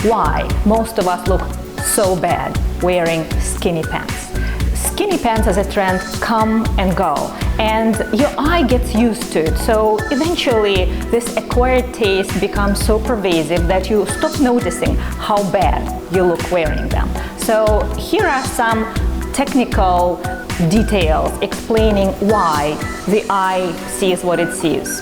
why most of us look so bad wearing skinny pants. Skinny pants as a trend come and go, and your eye gets used to it, so eventually this acquired taste becomes so pervasive that you stop noticing how bad you look wearing them. So here are some technical details explaining why the eye sees what it sees.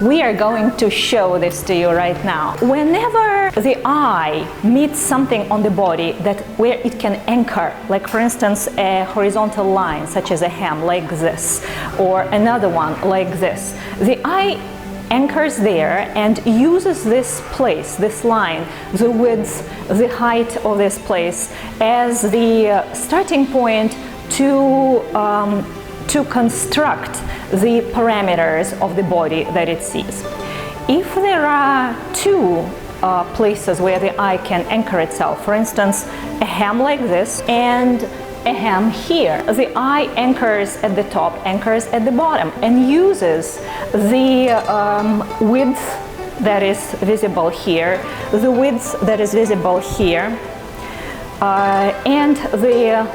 We are going to show this to you right now. Whenever the eye meets something on the body where it can anchor, like for instance a horizontal line such as a hem like this, or another one like this, the eye anchors there and uses this place, this line, the width, the height of this place as the starting point to construct the parameters of the body that it sees. If there are two places where the eye can anchor itself, for instance a hem like this and a hem here, the eye anchors at the top, anchors at the bottom, and uses the width that is visible here, the width that is visible here, and the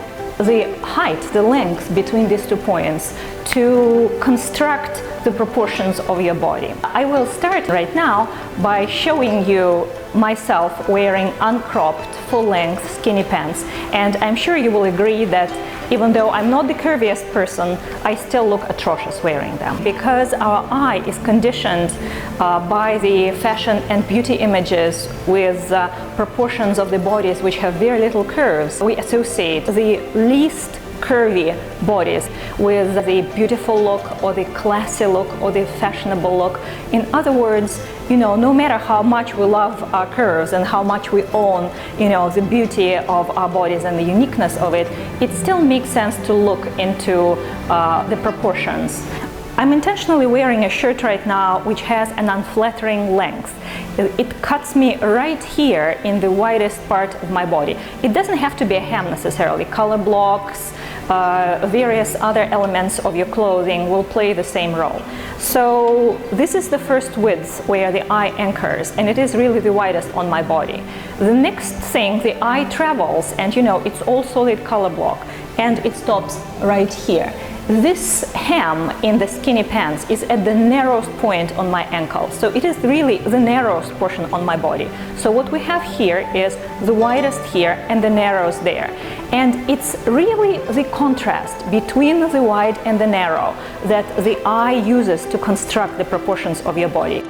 height, the length between these 2 points to construct the proportions of your body. I will start right now by showing you myself wearing uncropped, full-length skinny pants, and I'm sure you will agree that even though I'm not the curviest person, I still look atrocious wearing them. Because our eye is conditioned by the fashion and beauty images with proportions of the bodies which have very little curves, we associate the least curvy bodies with the beautiful look or the classy look or the fashionable look. In other words, no matter how much we love our curves and how much we own, the beauty of our bodies and the uniqueness of it, it still makes sense to look into the proportions. I'm intentionally wearing a shirt right now which has an unflattering length. It cuts me right here in the widest part of my body. It doesn't have to be a hem necessarily. Color blocks, various other elements of your clothing will play the same role. So this is the first width where the eye anchors, and it is really the widest on my body. The next thing, the eye travels, and it's all solid color block, and it stops right here. This hem in the skinny pants is at the narrowest point on my ankle, so it is really the narrowest portion on my body. So what we have here is the widest here and the narrowest there. And it's really the contrast between the wide and the narrow that the eye uses to construct the proportions of your body.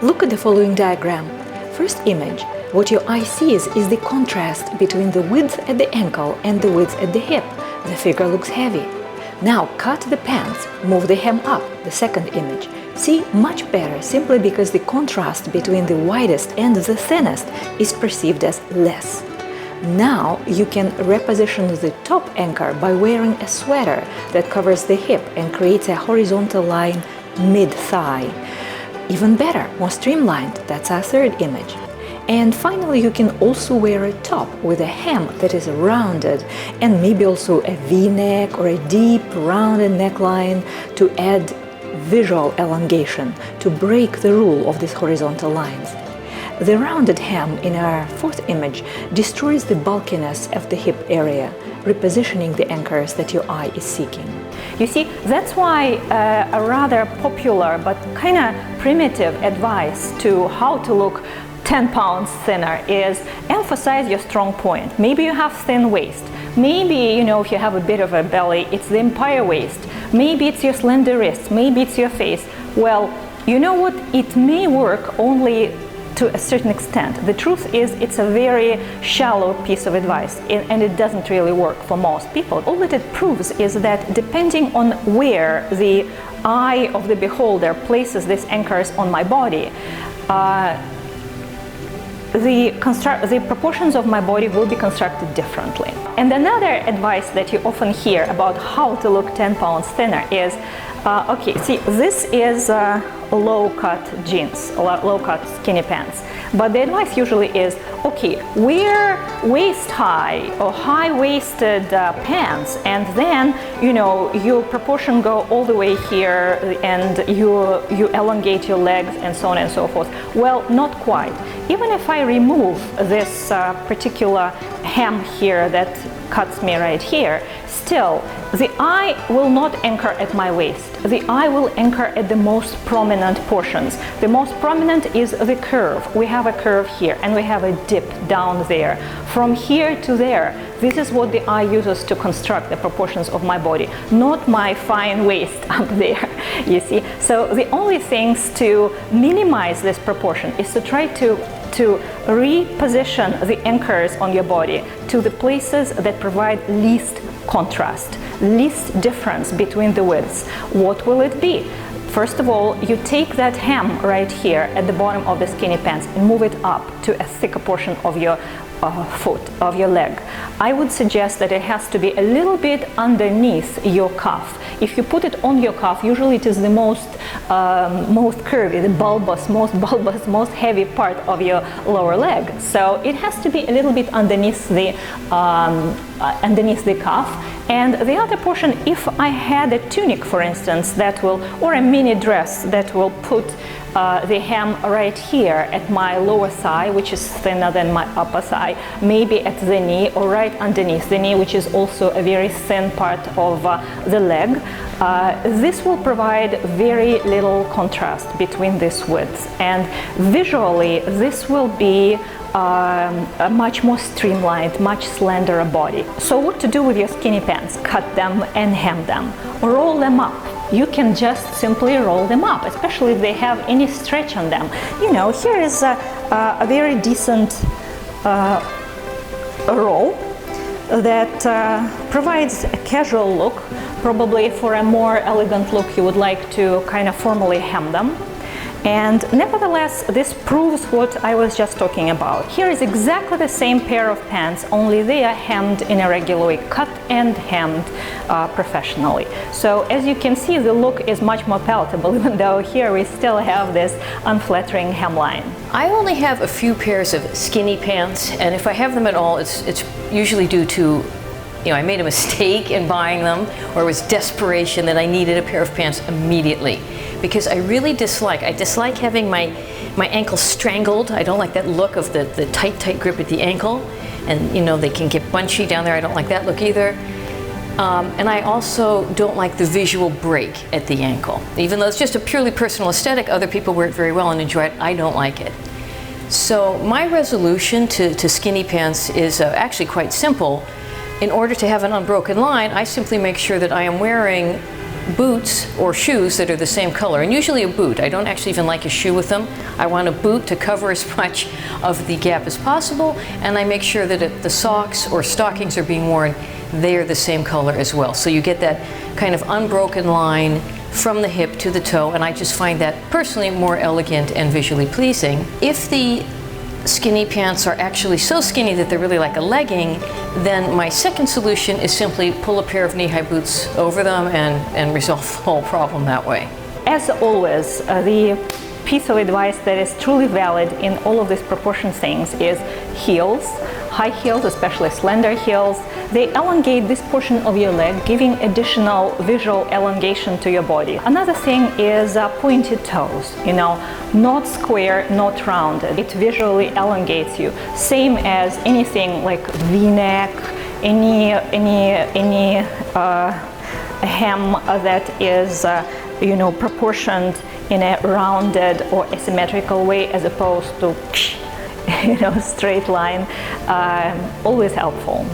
Look at the following diagram. First image. What your eye sees is the contrast between the width at the ankle and the width at the hip. The figure looks heavy. Now cut the pants, move the hem up, the second image. See much better simply because the contrast between the widest and the thinnest is perceived as less. Now you can reposition the top anchor by wearing a sweater that covers the hip and creates a horizontal line mid-thigh. Even better, more streamlined, that's our third image. And finally, you can also wear a top with a hem that is rounded and maybe also a V-neck or a deep rounded neckline to add visual elongation, to break the rule of these horizontal lines. The rounded hem in our fourth image destroys the bulkiness of the hip area, repositioning the anchors that your eye is seeking. You see, that's why a rather popular but kind of primitive advice to how to look 10 pounds thinner is emphasize your strong point. Maybe you have thin waist. Maybe, if you have a bit of a belly, it's the empire waist. Maybe it's your slender wrists. Maybe it's your face. Well, you know what? It may work only to a certain extent. The truth is, it's a very shallow piece of advice, and it doesn't really work for most people. All that it proves is that depending on where the eye of the beholder places these anchors on my body, the proportions of my body will be constructed differently. And another advice that you often hear about how to look 10 pounds thinner is Okay, see, this is low-cut jeans, low-cut skinny pants. But the advice usually is, okay, wear waist-high or high-waisted pants, and then, you know, your proportion go all the way here, and you elongate your legs, and so on and so forth. Well, not quite. Even if I remove this particular hem here that cuts me right here, still the eye will not anchor at my waist. The eye will anchor at the most prominent portions. The most prominent is the curve. We have a curve here and we have a dip down there. From here to there, this is what the eye uses to construct the proportions of my body, not my fine waist up there, you see. So the only things to minimize this proportion is to try to reposition the anchors on your body to the places that provide least contrast, least difference between the widths. What will it be? First of all, you take that hem right here at the bottom of the skinny pants and move it up to a thicker portion of your foot, of your leg. I would suggest that it has to be a little bit underneath your calf. If you put it on your calf, usually it is the most curvy, the bulbous, most heavy part of your lower leg. So it has to be a little bit underneath the calf. And the other portion, if I had a tunic, for instance, that will, or a mini dress that will put the hem right here at my lower thigh, which is thinner than my upper thigh, maybe at the knee or right underneath the knee, which is also a very thin part of the leg. This will provide very little contrast between these widths, and visually this will be a much more streamlined, much slenderer body. So what to do with your skinny pants? Cut them and hem them. Roll them up. You can just simply roll them up, especially if they have any stretch on them. You know, here is a very decent roll that provides a casual look. Probably for a more elegant look you would like to kind of formally hem them. And nevertheless, this proves what I was just talking about. Here is exactly the same pair of pants, only they are hemmed in a regular way, cut and hemmed professionally. So as you can see, the look is much more palatable, even though here we still have this unflattering hemline. I only have a few pairs of skinny pants, and if I have them at all, it's usually due to, you know, I made a mistake in buying them, or it was desperation that I needed a pair of pants immediately. Because I really dislike having my ankle strangled. I don't like that look of the tight grip at the ankle. And you know, they can get bunchy down there. I don't like that look either. And I also don't like the visual break at the ankle. Even though it's just a purely personal aesthetic, other people wear it very well and enjoy it. I don't like it. So my resolution to skinny pants is actually quite simple. In order to have an unbroken line, I simply make sure that I am wearing boots or shoes that are the same color, and usually a boot. I don't actually even like a shoe with them. I want a boot to cover as much of the gap as possible, and I make sure that if the socks or stockings are being worn, they're the same color as well. So you get that kind of unbroken line from the hip to the toe, and I just find that personally more elegant and visually pleasing. If the skinny pants are actually so skinny that they're really like a legging, then my second solution is simply pull a pair of knee-high boots over them and resolve the whole problem that way. As always, the piece of advice that is truly valid in all of these proportion things is heels. High heels, especially slender heels, they elongate this portion of your leg, giving additional visual elongation to your body. Another thing is pointed toes, you know, not square, not rounded. It visually elongates you. Same as anything like V-neck, any hem that is, you know, proportioned in a rounded or asymmetrical way as opposed to, you know, straight line, always helpful.